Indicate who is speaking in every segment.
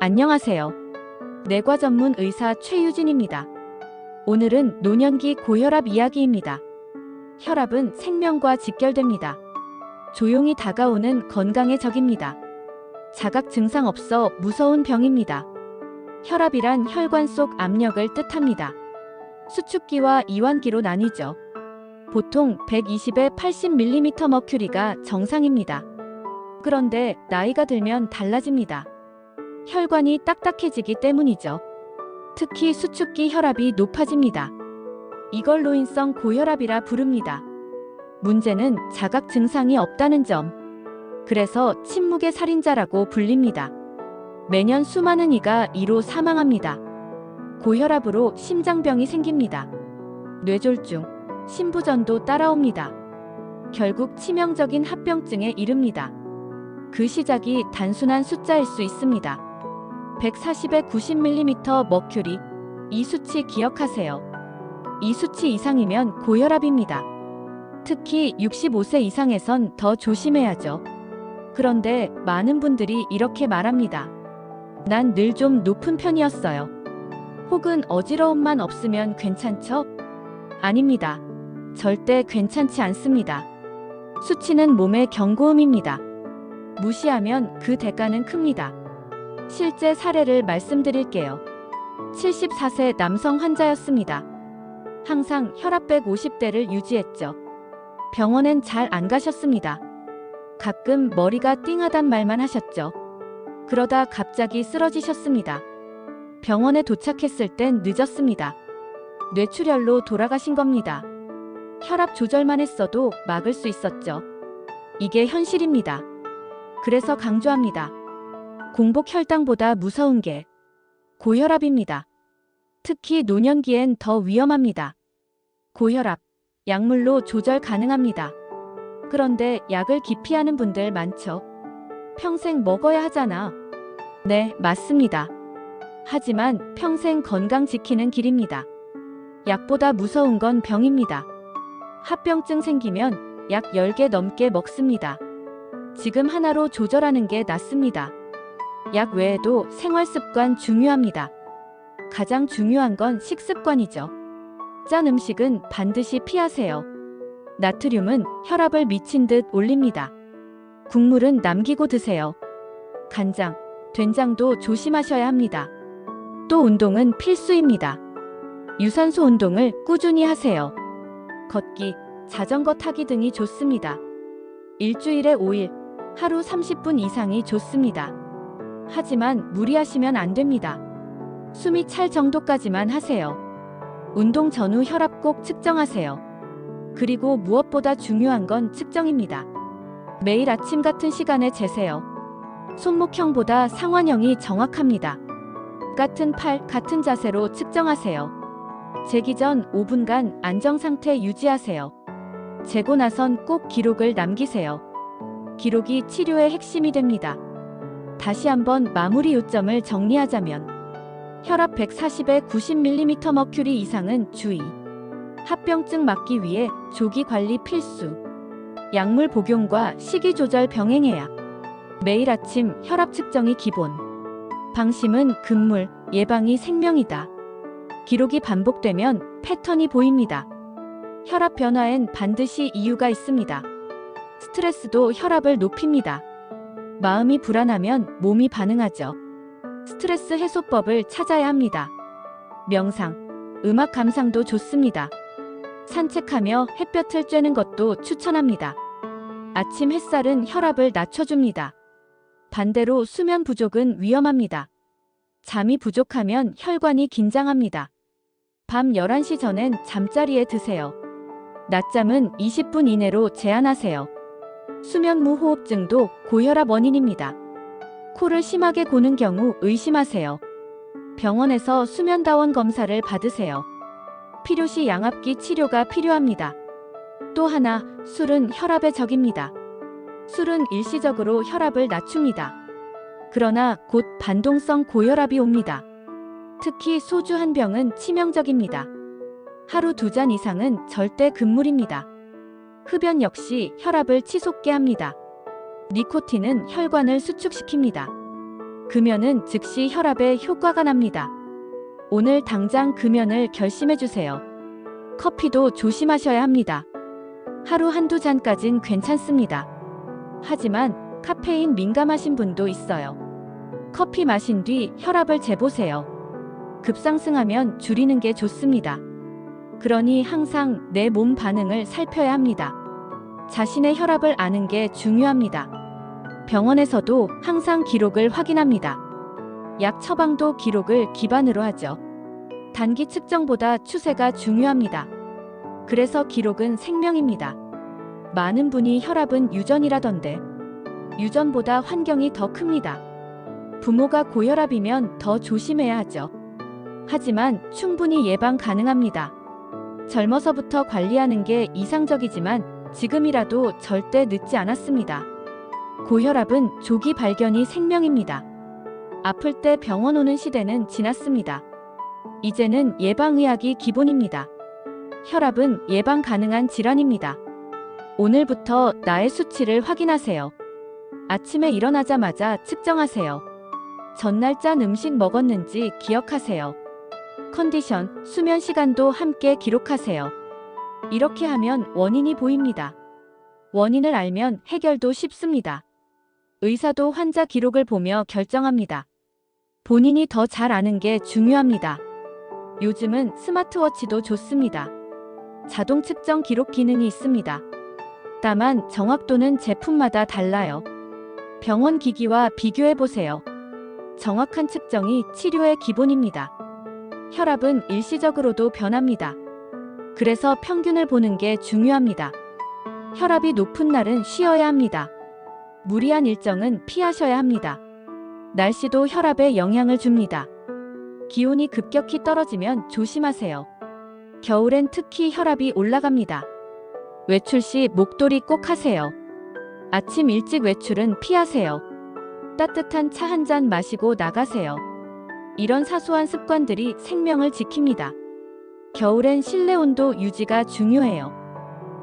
Speaker 1: 안녕하세요. 뇌과 전문 의사 최유진입니다. 오늘은 노년기 고혈압 이야기입니다. 혈압은 생명과 직결됩니다. 조용히 다가오는 건강의 적입니다. 자각 증상 없어 무서운 병입니다. 혈압이란 혈관 속 압력을 뜻합니다. 수축기와 이완기로 나뉘죠. 보통 120에 80mm 머큐리가 정상입니다. 그런데 나이가 들면 달라집니다. 혈관이 딱딱해지기 때문이죠. 특히 수축기 혈압이 높아집니다. 이걸 노인성 고혈압이라 부릅니다. 문제는 자각 증상이 없다는 점. 그래서 침묵의 살인자라고 불립니다. 매년 수많은 이가 이로 사망합니다. 고혈압으로 심장병이 생깁니다. 뇌졸중, 심부전도 따라옵니다. 결국 치명적인 합병증에 이릅니다. 그 시작이 단순한 숫자일 수 있습니다. 140에 90mm 머큐리, 이 수치 기억하세요. 이 수치 이상이면 고혈압입니다. 특히 65세 이상에선 더 조심해야죠. 그런데 많은 분들이 이렇게 말합니다. 난 늘 좀 높은 편이었어요. 혹은 어지러움만 없으면 괜찮죠? 아닙니다. 절대 괜찮지 않습니다. 수치는 몸의 경고음입니다. 무시하면 그 대가는 큽니다. 실제 사례를 말씀드릴게요. 74세 남성 환자였습니다. 항상 혈압 150대를 유지했죠. 병원엔 잘 안 가셨습니다. 가끔 머리가 띵하단 말만 하셨죠. 그러다 갑자기 쓰러지셨습니다. 병원에 도착했을 땐 늦었습니다. 뇌출혈로 돌아가신 겁니다. 혈압 조절만 했어도 막을 수 있었죠. 이게 현실입니다. 그래서 강조합니다. 공복 혈당보다 무서운 게 고혈압입니다. 특히 노년기엔 더 위험합니다. 고혈압, 약물로 조절 가능합니다. 그런데 약을 기피하는 분들 많죠. 평생 먹어야 하잖아. 네, 맞습니다. 하지만 평생 건강 지키는 길입니다. 약보다 무서운 건 병입니다. 합병증 생기면 약 10개 넘게 먹습니다. 지금 하나로 조절하는 게 낫습니다. 약 외에도 생활습관 중요합니다. 가장 중요한 건 식습관이죠. 짠 음식은 반드시 피하세요. 나트륨은 혈압을 미친 듯 올립니다. 국물은 남기고 드세요. 간장, 된장도 조심하셔야 합니다. 또 운동은 필수입니다. 유산소 운동을 꾸준히 하세요. 걷기, 자전거 타기 등이 좋습니다. 일주일에 5일, 하루 30분 이상이 좋습니다. 하지만 무리하시면 안 됩니다. 숨이 찰 정도까지만 하세요. 운동 전후 혈압 꼭 측정하세요. 그리고 무엇보다 중요한 건 측정입니다. 매일 아침 같은 시간에 재세요. 손목형보다 상완형이 정확합니다. 같은 팔, 같은 자세로 측정하세요. 재기 전 5분간 안정상태 유지하세요. 재고 나선 꼭 기록을 남기세요. 기록이 치료의 핵심이 됩니다. 다시 한번 마무리 요점을 정리하자면 혈압 140에 90mm 머큐리 이상은 주의. 합병증 막기 위해 조기 관리 필수. 약물 복용과 식이 조절 병행해야. 매일 아침 혈압 측정이 기본. 방심은 금물, 예방이 생명이다. 기록이 반복되면 패턴이 보입니다. 혈압 변화엔 반드시 이유가 있습니다. 스트레스도 혈압을 높입니다. 마음이 불안하면 몸이 반응하죠. 스트레스 해소법을 찾아야 합니다. 명상, 음악 감상도 좋습니다. 산책하며 햇볕을 쬐는 것도 추천합니다. 아침 햇살은 혈압을 낮춰줍니다. 반대로 수면 부족은 위험합니다. 잠이 부족하면 혈관이 긴장합니다. 밤 11시 전엔 잠자리에 드세요. 낮잠은 20분 이내로 제한하세요. 수면 무호흡증도 고혈압 원인입니다. 코를 심하게 고는 경우 의심하세요. 병원에서 수면다원 검사를 받으세요. 필요시 양압기 치료가 필요합니다. 또 하나, 술은 혈압의 적입니다. 술은 일시적으로 혈압을 낮춥니다. 그러나 곧 반동성 고혈압이 옵니다. 특히 소주 한 병은 치명적입니다. 하루 2잔 이상은 절대 금물입니다. 흡연 역시 혈압을 치솟게 합니다. 니코틴은 혈관을 수축시킵니다. 금연은 즉시 혈압에 효과가 납니다. 오늘 당장 금연을 결심해 주세요. 커피도 조심하셔야 합니다. 하루 한두 잔까진 괜찮습니다. 하지만 카페인 민감하신 분도 있어요. 커피 마신 뒤 혈압을 재보세요. 급상승하면 줄이는 게 좋습니다. 그러니 항상 내 몸 반응을 살펴야 합니다. 자신의 혈압을 아는 게 중요합니다. 병원에서도 항상 기록을 확인합니다. 약 처방도 기록을 기반으로 하죠. 단기 측정보다 추세가 중요합니다. 그래서 기록은 생명입니다. 많은 분이 혈압은 유전이라던데 유전보다 환경이 더 큽니다. 부모가 고혈압이면 더 조심해야 하죠. 하지만 충분히 예방 가능합니다. 젊어서부터 관리하는 게 이상적이지만 지금이라도 절대 늦지 않았습니다. 고혈압은 조기 발견이 생명입니다. 아플 때 병원 오는 시대는 지났습니다. 이제는 예방의학이 기본입니다. 혈압은 예방 가능한 질환입니다. 오늘부터 나의 수치를 확인하세요. 아침에 일어나자마자 측정하세요. 전날 짠 음식 먹었는지 기억하세요. 컨디션, 수면 시간도 함께 기록하세요. 이렇게 하면 원인이 보입니다. 원인을 알면 해결도 쉽습니다. 의사도 환자 기록을 보며 결정합니다. 본인이 더 잘 아는 게 중요합니다. 요즘은 스마트워치도 좋습니다. 자동 측정 기록 기능이 있습니다. 다만 정확도는 제품마다 달라요. 병원 기기와 비교해 보세요. 정확한 측정이 치료의 기본입니다. 혈압은 일시적으로도 변합니다. 그래서 평균을 보는 게 중요합니다. 혈압이 높은 날은 쉬어야 합니다. 무리한 일정은 피하셔야 합니다. 날씨도 혈압에 영향을 줍니다. 기온이 급격히 떨어지면 조심하세요. 겨울엔 특히 혈압이 올라갑니다. 외출 시 목도리 꼭 하세요. 아침 일찍 외출은 피하세요. 따뜻한 차 한 잔 마시고 나가세요. 이런 사소한 습관들이 생명을 지킵니다. 겨울엔 실내 온도 유지가 중요해요.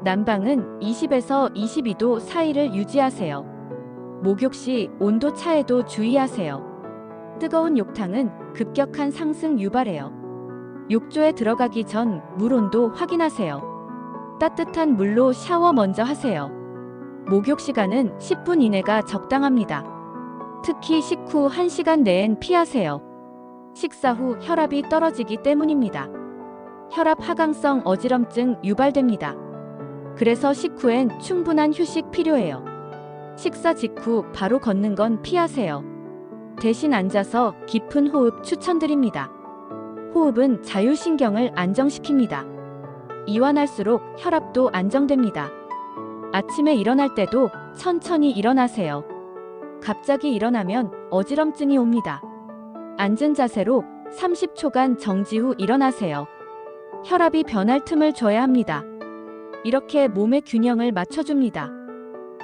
Speaker 1: 난방은 20에서 22도 사이를 유지하세요. 목욕 시 온도 차에도 주의하세요. 뜨거운 욕탕은 급격한 상승 유발해요. 욕조에 들어가기 전 물 온도 확인하세요. 따뜻한 물로 샤워 먼저 하세요. 목욕 시간은 10분 이내가 적당합니다. 특히 식후 1시간 내엔 피하세요. 식사 후 혈압이 떨어지기 때문입니다. 혈압 하강성 어지럼증 유발됩니다. 그래서 식후엔 충분한 휴식 필요해요. 식사 직후 바로 걷는 건 피하세요. 대신 앉아서 깊은 호흡 추천드립니다. 호흡은 자율신경을 안정시킵니다. 이완할수록 혈압도 안정됩니다. 아침에 일어날 때도 천천히 일어나세요. 갑자기 일어나면 어지럼증이 옵니다. 앉은 자세로 30초간 정지 후 일어나세요. 혈압이 변할 틈을 줘야 합니다. 이렇게 몸의 균형을 맞춰줍니다.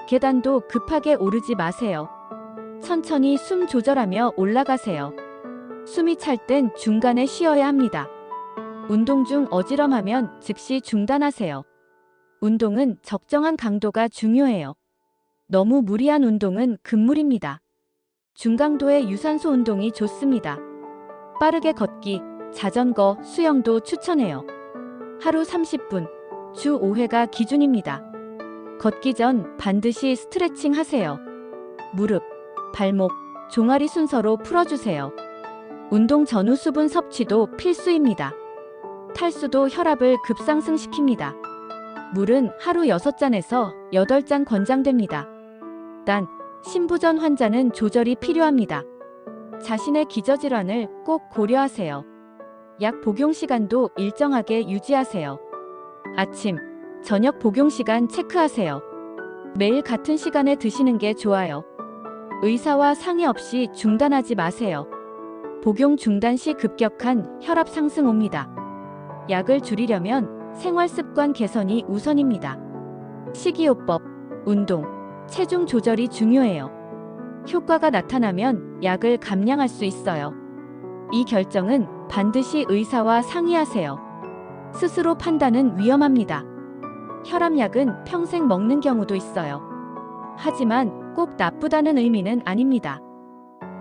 Speaker 1: 계단도 급하게 오르지 마세요. 천천히 숨 조절하며 올라가세요. 숨이 찰 땐 중간에 쉬어야 합니다. 운동 중 어지럼하면 즉시 중단하세요. 운동은 적정한 강도가 중요해요. 너무 무리한 운동은 금물입니다. 중강도의 유산소 운동이 좋습니다. 빠르게 걷기, 자전거, 수영도 추천해요. 하루 30분, 주 5회가 기준입니다. 걷기 전 반드시 스트레칭 하세요. 무릎, 발목, 종아리 순서로 풀어주세요. 운동 전후 수분 섭취도 필수입니다. 탈수도 혈압을 급상승시킵니다. 물은 하루 6잔에서 8잔 권장됩니다. 단, 신부전 환자는 조절이 필요합니다. 자신의 기저질환을 꼭 고려하세요. 약 복용 시간도 일정하게 유지하세요. 아침, 저녁 복용 시간 체크하세요. 매일 같은 시간에 드시는 게 좋아요. 의사와 상의 없이 중단하지 마세요. 복용 중단 시 급격한 혈압 상승 옵니다. 약을 줄이려면 생활 습관 개선이 우선입니다. 식이요법, 운동, 체중 조절이 중요해요. 효과가 나타나면 약을 감량할 수 있어요. 이 결정은 반드시 의사와 상의하세요. 스스로 판단은 위험합니다. 혈압약은 평생 먹는 경우도 있어요. 하지만 꼭 나쁘다는 의미는 아닙니다.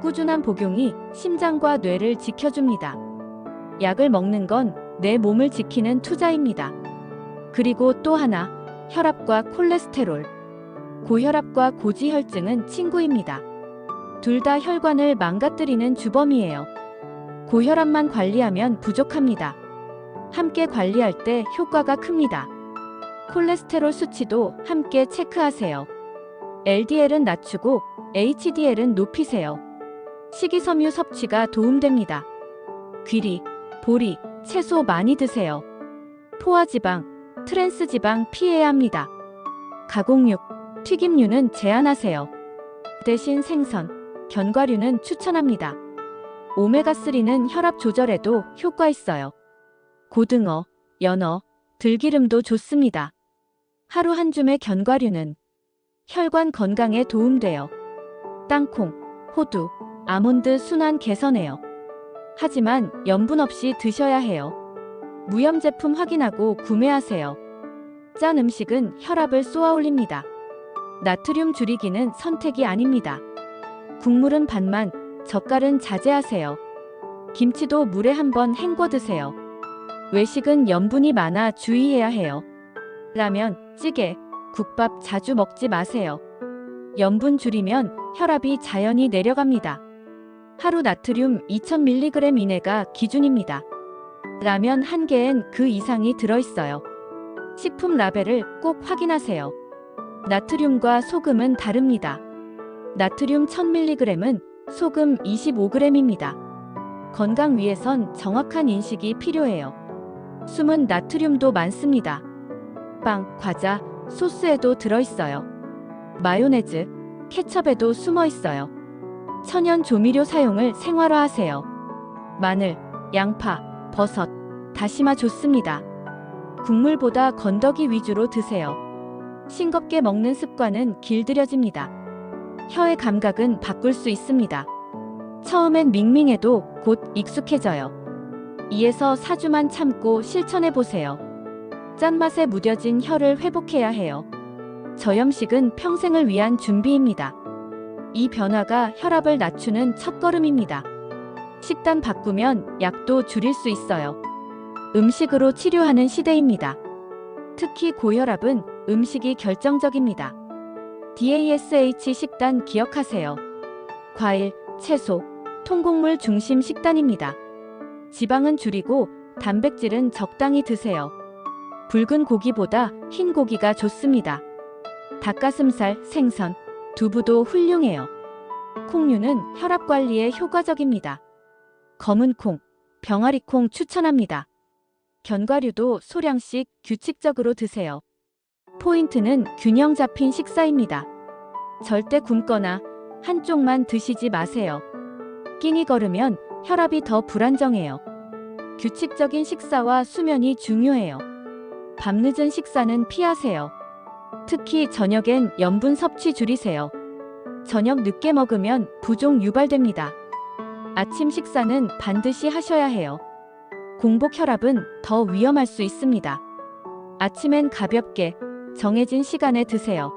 Speaker 1: 꾸준한 복용이 심장과 뇌를 지켜줍니다. 약을 먹는 건 내 몸을 지키는 투자입니다. 그리고 또 하나, 혈압과 콜레스테롤. 고혈압과 고지혈증은 친구입니다. 둘 다 혈관을 망가뜨리는 주범이에요. 고혈압만 관리하면 부족합니다. 함께 관리할 때 효과가 큽니다. 콜레스테롤 수치도 함께 체크하세요. LDL은 낮추고 HDL은 높이세요. 식이섬유 섭취가 도움됩니다. 귀리, 보리, 채소 많이 드세요. 포화지방, 트랜스지방 피해야 합니다. 가공육, 튀김류는 제한하세요. 대신 생선, 견과류는 추천합니다. 오메가3는 혈압 조절에도 효과 있어요. 고등어, 연어, 들기름도 좋습니다. 하루 한 줌의 견과류는 혈관 건강에 도움돼요. 땅콩, 호두, 아몬드 순환 개선해요. 하지만 염분 없이 드셔야 해요. 무염 제품 확인하고 구매하세요. 짠 음식은 혈압을 쏘아올립니다. 나트륨 줄이기는 선택이 아닙니다. 국물은 반만, 젓갈은 자제하세요. 김치도 물에 한번 헹궈 드세요. 외식은 염분이 많아 주의해야 해요. 라면, 찌개, 국밥 자주 먹지 마세요. 염분 줄이면 혈압이 자연히 내려갑니다. 하루 나트륨 2000mg 이내가 기준입니다. 라면 한 개엔 그 이상이 들어있어요. 식품 라벨을 꼭 확인하세요. 나트륨과 소금은 다릅니다. 나트륨 1000mg은 소금 25g입니다. 건강 위해선 정확한 인식이 필요해요. 숨은 나트륨도 많습니다. 빵, 과자, 소스에도 들어있어요. 마요네즈, 케첩에도 숨어 있어요. 천연 조미료 사용을 생활화하세요. 마늘, 양파, 버섯, 다시마 좋습니다. 국물보다 건더기 위주로 드세요. 싱겁게 먹는 습관은 길들여집니다. 혀의 감각은 바꿀 수 있습니다. 처음엔 밍밍해도 곧 익숙해져요. 2에서 4주만 참고 실천해보세요. 짠맛에 무뎌진 혀를 회복해야 해요. 저염식은 평생을 위한 준비입니다. 이 변화가 혈압을 낮추는 첫걸음입니다. 식단 바꾸면 약도 줄일 수 있어요. 음식으로 치료하는 시대입니다. 특히 고혈압은 음식이 결정적입니다. DASH 식단 기억하세요. 과일, 채소, 통곡물 중심 식단입니다. 지방은 줄이고 단백질은 적당히 드세요. 붉은 고기보다 흰 고기가 좋습니다. 닭가슴살, 생선, 두부도 훌륭해요. 콩류는 혈압 관리에 효과적입니다. 검은 콩, 병아리콩 추천합니다. 견과류도 소량씩 규칙적으로 드세요. 포인트는 균형 잡힌 식사입니다. 절대 굶거나 한쪽만 드시지 마세요. 끼니 걸으면 혈압이 더 불안정해요. 규칙적인 식사와 수면이 중요해요. 밤늦은 식사는 피하세요. 특히 저녁엔 염분 섭취 줄이세요. 저녁 늦게 먹으면 부종 유발됩니다. 아침 식사는 반드시 하셔야 해요. 공복 혈압은 더 위험할 수 있습니다. 아침엔 가볍게 정해진 시간에 드세요.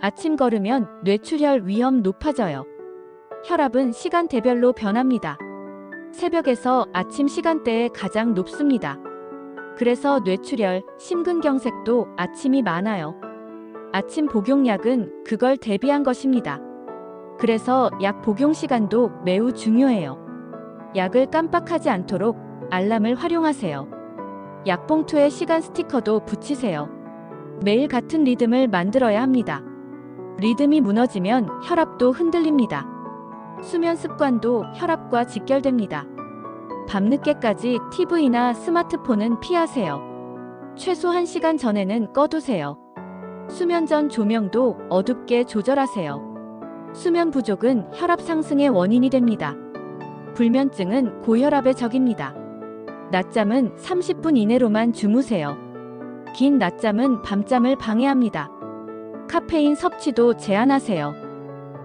Speaker 1: 아침 걸으면 뇌출혈 위험 높아져요. 혈압은 시간대별로 변합니다. 새벽에서 아침 시간대에 가장 높습니다. 그래서 뇌출혈, 심근경색도 아침이 많아요. 아침 복용약은 그걸 대비한 것입니다. 그래서 약 복용 시간도 매우 중요해요. 약을 깜빡하지 않도록 알람을 활용하세요. 약봉투에 시간 스티커도 붙이세요. 매일 같은 리듬을 만들어야 합니다. 리듬이 무너지면 혈압도 흔들립니다. 수면 습관도 혈압과 직결됩니다. 밤늦게까지 TV나 스마트폰은 피하세요. 최소 1시간 전에는 꺼두세요. 수면 전 조명도 어둡게 조절하세요. 수면 부족은 혈압 상승의 원인이 됩니다. 불면증은 고혈압의 적입니다. 낮잠은 30분 이내로만 주무세요. 긴 낮잠은 밤잠을 방해합니다. 카페인 섭취도 제한하세요.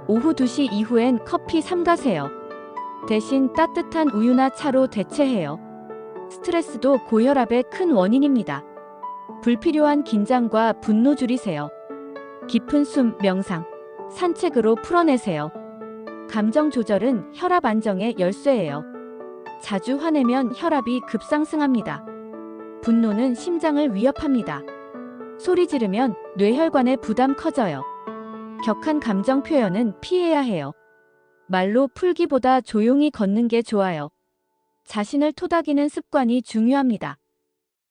Speaker 1: 오후 2시 이후엔 커피 삼가세요. 대신 따뜻한 우유나 차로 대체해요. 스트레스도 고혈압의 큰 원인입니다. 불필요한 긴장과 분노 줄이세요. 깊은 숨, 명상, 산책으로 풀어내세요. 감정 조절은 혈압 안정의 열쇠예요. 자주 화내면 혈압이 급상승합니다. 분노는 심장을 위협합니다. 소리 지르면 뇌혈관의 부담 커져요. 격한 감정 표현은 피해야 해요. 말로 풀기보다 조용히 걷는 게 좋아요. 자신을 토닥이는 습관이 중요합니다.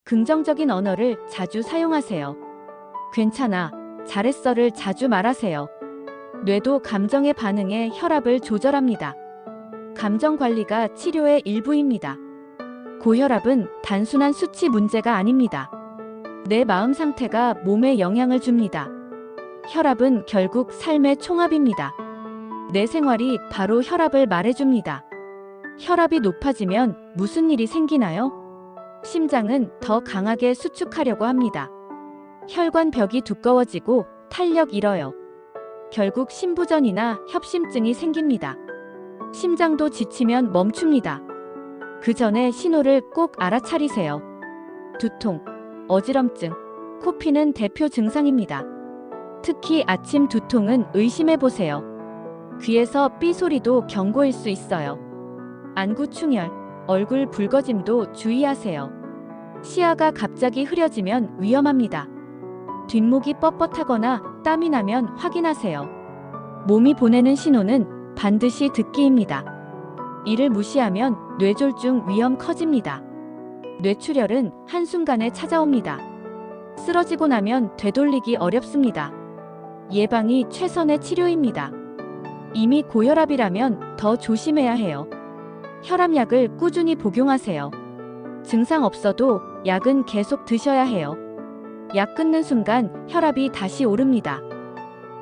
Speaker 1: 긍정적인 언어를 자주 사용하세요. 괜찮아, 잘했어를 자주 말하세요. 뇌도 감정에 반응해 혈압을 조절합니다. 감정 관리가 치료의 일부입니다. 고혈압은 단순한 수치 문제가 아닙니다. 내 마음 상태가 몸에 영향을 줍니다. 혈압은 결국 삶의 총합입니다. 내 생활이 바로 혈압을 말해줍니다. 혈압이 높아지면 무슨 일이 생기나요? 심장은 더 강하게 수축하려고 합니다. 혈관 벽이 두꺼워지고 탄력 잃어요. 결국 심부전이나 협심증이 생깁니다. 심장도 지치면 멈춥니다. 그 전에 신호를 꼭 알아차리세요. 두통, 어지럼증, 코피는 대표 증상입니다. 특히 아침 두통은 의심해보세요. 귀에서 삐 소리도 경고일 수 있어요. 안구 충혈, 얼굴 붉어짐도 주의하세요. 시야가 갑자기 흐려지면 위험합니다. 뒷목이 뻣뻣하거나 땀이 나면 확인하세요. 몸이 보내는 신호는 반드시 듣기입니다. 이를 무시하면 뇌졸중 위험 커집니다. 뇌출혈은 한순간에 찾아옵니다. 쓰러지고 나면 되돌리기 어렵습니다. 예방이 최선의 치료입니다. 이미 고혈압이라면 더 조심해야 해요. 혈압약을 꾸준히 복용하세요. 증상 없어도 약은 계속 드셔야 해요. 약 끊는 순간 혈압이 다시 오릅니다.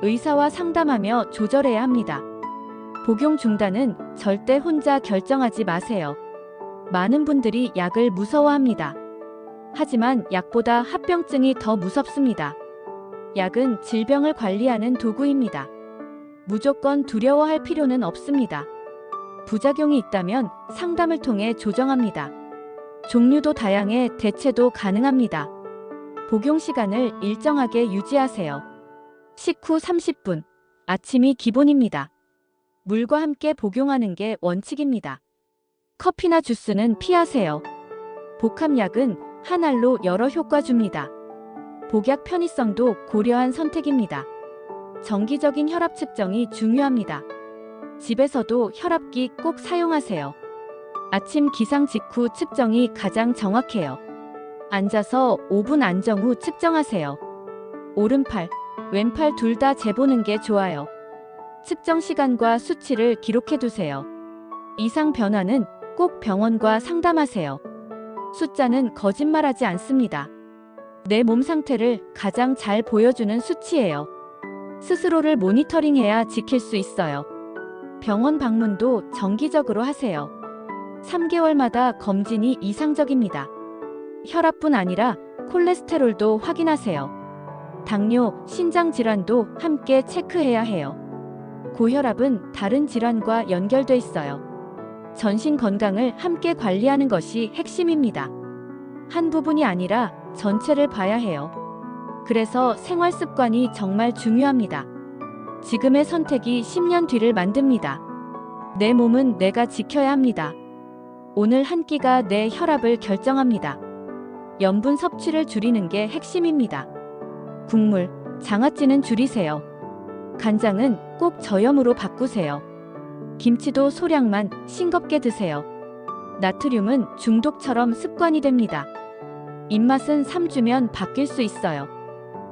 Speaker 1: 의사와 상담하며 조절해야 합니다. 복용 중단은 절대 혼자 결정하지 마세요. 많은 분들이 약을 무서워합니다. 하지만 약보다 합병증이 더 무섭습니다. 약은 질병을 관리하는 도구입니다. 무조건 두려워할 필요는 없습니다. 부작용이 있다면 상담을 통해 조정합니다. 종류도 다양해 대체도 가능합니다. 복용 시간을 일정하게 유지하세요. 식후 30분, 아침이 기본입니다. 물과 함께 복용하는 게 원칙입니다. 커피나 주스는 피하세요. 복합약은 한 알로 여러 효과 줍니다. 복약 편의성도 고려한 선택입니다. 정기적인 혈압 측정이 중요합니다. 집에서도 혈압기 꼭 사용하세요. 아침 기상 직후 측정이 가장 정확해요. 앉아서 5분 안정 후 측정하세요. 오른팔, 왼팔 둘 다 재보는 게 좋아요. 측정 시간과 수치를 기록해 두세요. 이상 변화는 꼭 병원과 상담하세요. 숫자는 거짓말하지 않습니다. 내 몸 상태를 가장 잘 보여주는 수치예요. 스스로를 모니터링해야 지킬 수 있어요. 병원 방문도 정기적으로 하세요. 3개월마다 검진이 이상적입니다. 혈압뿐 아니라 콜레스테롤도 확인하세요. 당뇨, 신장 질환도 함께 체크해야 해요. 고혈압은 다른 질환과 연결돼 있어요. 전신 건강을 함께 관리하는 것이 핵심입니다. 한 부분이 아니라 전체를 봐야 해요. 그래서 생활 습관이 정말 중요합니다. 지금의 선택이 10년 뒤를 만듭니다. 내 몸은 내가 지켜야 합니다. 오늘 한 끼가 내 혈압을 결정합니다. 염분 섭취를 줄이는 게 핵심입니다. 국물, 장아찌는 줄이세요. 간장은 꼭 저염으로 바꾸세요. 김치도 소량만 싱겁게 드세요. 나트륨은 중독처럼 습관이 됩니다. 입맛은 3주면 바뀔 수 있어요.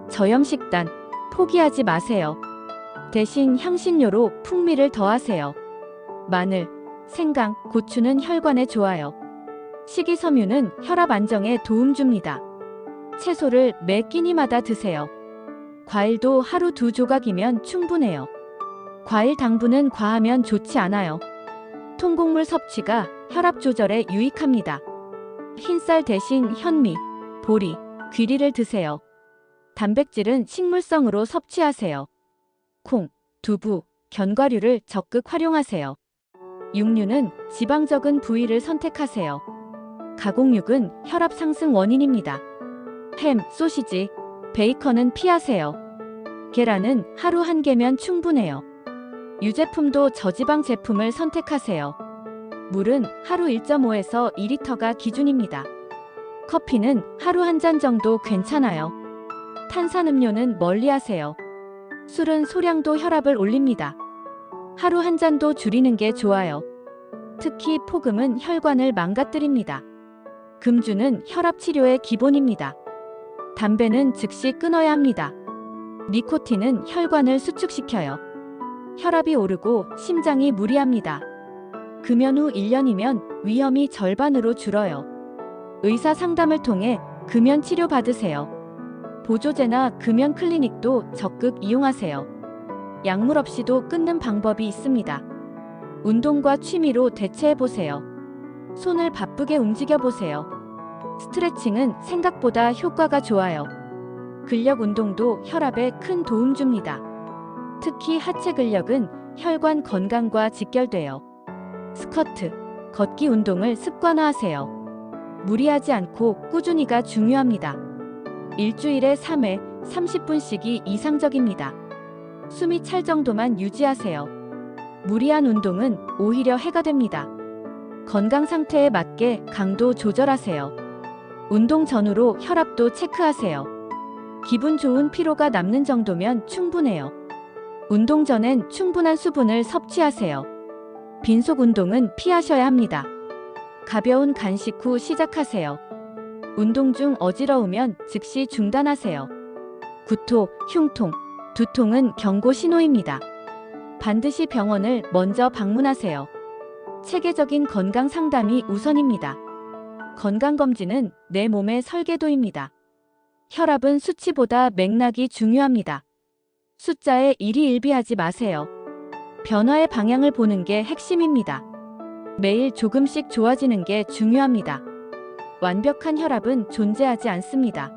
Speaker 1: 저염 식단 포기하지 마세요. 대신 향신료로 풍미를 더하세요. 마늘, 생강, 고추는 혈관에 좋아요. 식이섬유는 혈압 안정에 도움 줍니다. 채소를 매 끼니마다 드세요. 과일도 하루 2조각이면 충분해요. 과일 당분은 과하면 좋지 않아요. 통곡물 섭취가 혈압 조절에 유익합니다. 흰쌀 대신 현미, 보리, 귀리를 드세요. 단백질은 식물성으로 섭취하세요. 콩, 두부, 견과류를 적극 활용하세요. 육류는 지방 적은 부위를 선택하세요. 가공육은 혈압 상승 원인입니다. 햄, 소시지, 베이컨은 피하세요. 계란은 하루 1개면 충분해요. 유제품도 저지방 제품을 선택하세요. 물은 하루 1.5에서 2리터가 기준입니다. 커피는 하루 한 잔 정도 괜찮아요. 탄산음료는 멀리하세요. 술은 소량도 혈압을 올립니다. 하루 한 잔도 줄이는 게 좋아요. 특히 폭음은 혈관을 망가뜨립니다. 금주는 혈압 치료의 기본입니다. 담배는 즉시 끊어야 합니다. 니코틴은 혈관을 수축시켜요. 혈압이 오르고 심장이 무리합니다. 금연 후 1년이면 위험이 절반으로 줄어요. 의사 상담을 통해 금연 치료 받으세요. 보조제나 금연 클리닉도 적극 이용하세요. 약물 없이도 끊는 방법이 있습니다. 운동과 취미로 대체해보세요. 손을 바쁘게 움직여보세요. 스트레칭은 생각보다 효과가 좋아요. 근력 운동도 혈압에 큰 도움 줍니다. 특히 하체 근력은 혈관 건강과 직결돼요. 스쿼트, 걷기 운동을 습관화하세요. 무리하지 않고 꾸준히가 중요합니다. 일주일에 3회, 30분씩이 이상적입니다. 숨이 찰 정도만 유지하세요. 무리한 운동은 오히려 해가 됩니다. 건강 상태에 맞게 강도 조절하세요. 운동 전후로 혈압도 체크하세요. 기분 좋은 피로가 남는 정도면 충분해요. 운동 전엔 충분한 수분을 섭취하세요. 빈속 운동은 피하셔야 합니다. 가벼운 간식 후 시작하세요. 운동 중 어지러우면 즉시 중단하세요. 구토, 흉통, 두통은 경고 신호입니다. 반드시 병원을 먼저 방문하세요. 체계적인 건강 상담이 우선입니다. 건강검진은 내 몸의 설계도입니다. 혈압은 수치보다 맥락이 중요합니다. 숫자에 일희일비하지 마세요. 변화의 방향을 보는 게 핵심입니다. 매일 조금씩 좋아지는 게 중요합니다. 완벽한 혈압은 존재하지 않습니다.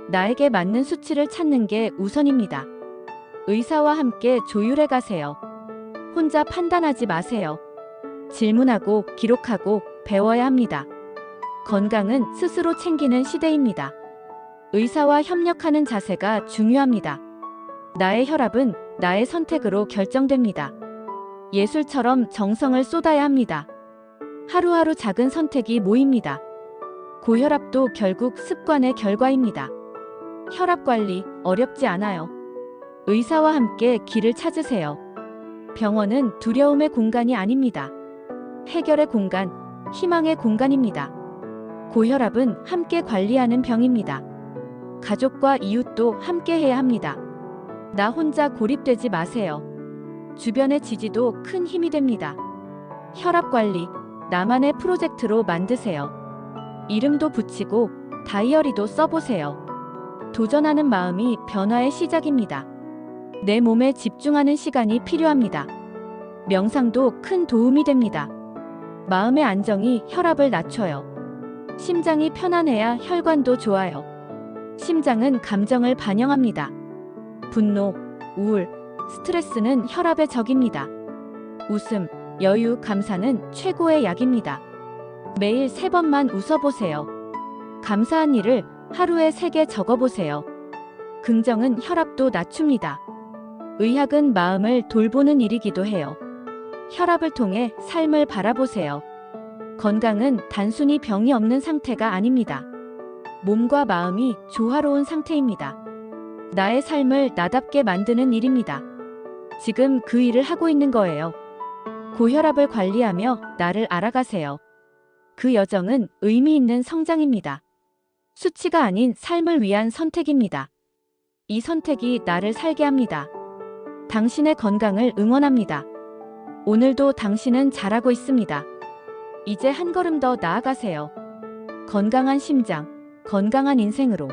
Speaker 1: 나에게 맞는 수치를 찾는 게 우선입니다. 의사와 함께 조율해 가세요. 혼자 판단하지 마세요. 질문하고 기록하고 배워야 합니다. 건강은 스스로 챙기는 시대입니다. 의사와 협력하는 자세가 중요합니다. 나의 혈압은 나의 선택으로 결정됩니다. 예술처럼 정성을 쏟아야 합니다. 하루하루 작은 선택이 모입니다. 고혈압도 결국 습관의 결과입니다. 혈압 관리 어렵지 않아요. 의사와 함께 길을 찾으세요. 병원은 두려움의 공간이 아닙니다. 해결의 공간, 희망의 공간입니다. 고혈압은 함께 관리하는 병입니다. 가족과 이웃도 함께 해야 합니다. 나 혼자 고립되지 마세요. 주변의 지지도 큰 힘이 됩니다. 혈압 관리, 나만의 프로젝트로 만드세요. 이름도 붙이고 다이어리도 써보세요. 도전하는 마음이 변화의 시작입니다. 내 몸에 집중하는 시간이 필요합니다. 명상도 큰 도움이 됩니다. 마음의 안정이 혈압을 낮춰요. 심장이 편안해야 혈관도 좋아요. 심장은 감정을 반영합니다. 분노, 우울, 스트레스는 혈압의 적입니다. 웃음, 여유, 감사는 최고의 약입니다. 매일 3번만 웃어보세요. 감사한 일을 하루에 3개 적어보세요. 긍정은 혈압도 낮춥니다. 의학은 마음을 돌보는 일이기도 해요. 혈압을 통해 삶을 바라보세요. 건강은 단순히 병이 없는 상태가 아닙니다. 몸과 마음이 조화로운 상태입니다. 나의 삶을 나답게 만드는 일입니다. 지금 그 일을 하고 있는 거예요. 고혈압을 관리하며 나를 알아가세요. 그 여정은 의미 있는 성장입니다. 수치가 아닌 삶을 위한 선택입니다. 이 선택이 나를 살게 합니다. 당신의 건강을 응원합니다. 오늘도 당신은 잘하고 있습니다. 이제 한 걸음 더 나아가세요. 건강한 심장, 건강한 인생으로.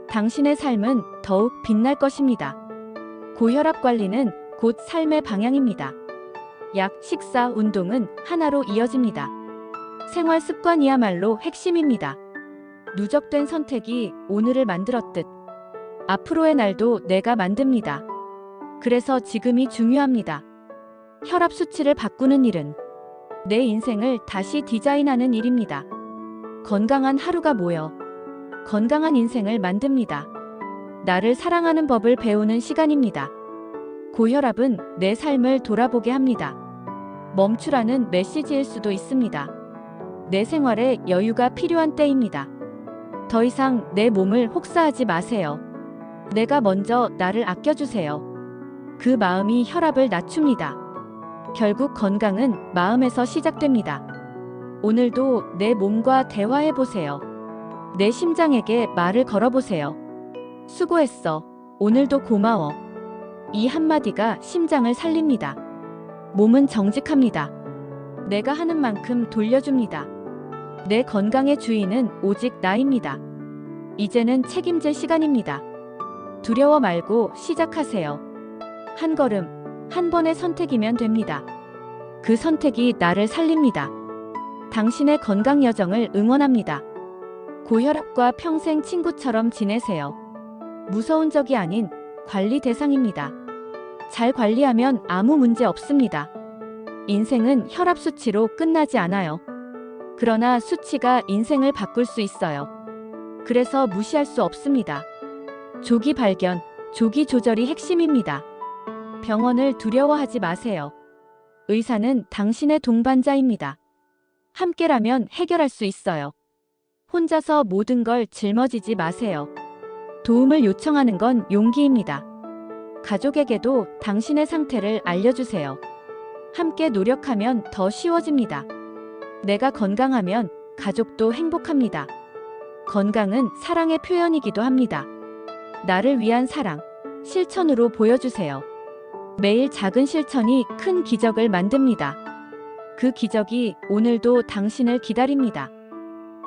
Speaker 1: 당신의 삶은 더욱 빛날 것입니다. 고혈압 관리는 곧 삶의 방향입니다. 약, 식사, 운동은 하나로 이어집니다. 생활 습관이야말로 핵심입니다. 누적된 선택이 오늘을 만들었듯 앞으로의 날도 내가 만듭니다. 그래서 지금이 중요합니다. 혈압 수치를 바꾸는 일은 내 인생을 다시 디자인하는 일입니다. 건강한 하루가 모여 건강한 인생을 만듭니다. 나를 사랑하는 법을 배우는 시간입니다. 고혈압은 내 삶을 돌아보게 합니다. 멈추라는 메시지일 수도 있습니다. 내 생활에 여유가 필요한 때입니다. 더 이상 내 몸을 혹사하지 마세요. 내가 먼저 나를 아껴주세요. 그 마음이 혈압을 낮춥니다. 결국 건강은 마음에서 시작됩니다. 오늘도 내 몸과 대화해보세요. 내 심장에게 말을 걸어보세요. 수고했어. 오늘도 고마워. 이 한마디가 심장을 살립니다. 몸은 정직합니다. 내가 하는 만큼 돌려줍니다. 내 건강의 주인은 오직 나입니다. 이제는 책임질 시간입니다. 두려워 말고 시작하세요. 한 걸음, 한 번의 선택이면 됩니다. 그 선택이 나를 살립니다. 당신의 건강 여정을 응원합니다. 고혈압과 평생 친구처럼 지내세요. 무서운 적이 아닌 관리 대상입니다. 잘 관리하면 아무 문제 없습니다. 인생은 혈압 수치로 끝나지 않아요. 그러나 수치가 인생을 바꿀 수 있어요. 그래서 무시할 수 없습니다. 조기 발견, 조기 조절이 핵심입니다. 병원을 두려워하지 마세요. 의사는 당신의 동반자입니다. 함께라면 해결할 수 있어요. 혼자서 모든 걸 짊어지지 마세요. 도움을 요청하는 건 용기입니다. 가족에게도 당신의 상태를 알려주세요. 함께 노력하면 더 쉬워집니다. 내가 건강하면 가족도 행복합니다. 건강은 사랑의 표현이기도 합니다. 나를 위한 사랑, 실천으로 보여주세요. 매일 작은 실천이 큰 기적을 만듭니다. 그 기적이 오늘도 당신을 기다립니다.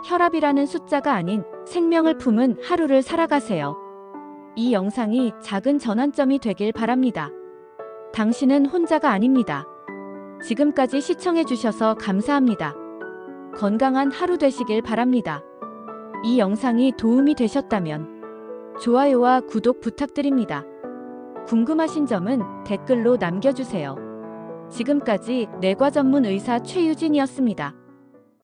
Speaker 1: 혈압이라는 숫자가 아닌 생명을 품은 하루를 살아가세요. 이 영상이 작은 전환점이 되길 바랍니다. 당신은 혼자가 아닙니다. 지금까지 시청해주셔서 감사합니다. 건강한 하루 되시길 바랍니다. 이 영상이 도움이 되셨다면 좋아요와 구독 부탁드립니다. 궁금하신 점은 댓글로 남겨주세요. 지금까지 내과 전문 의사 최유진이었습니다.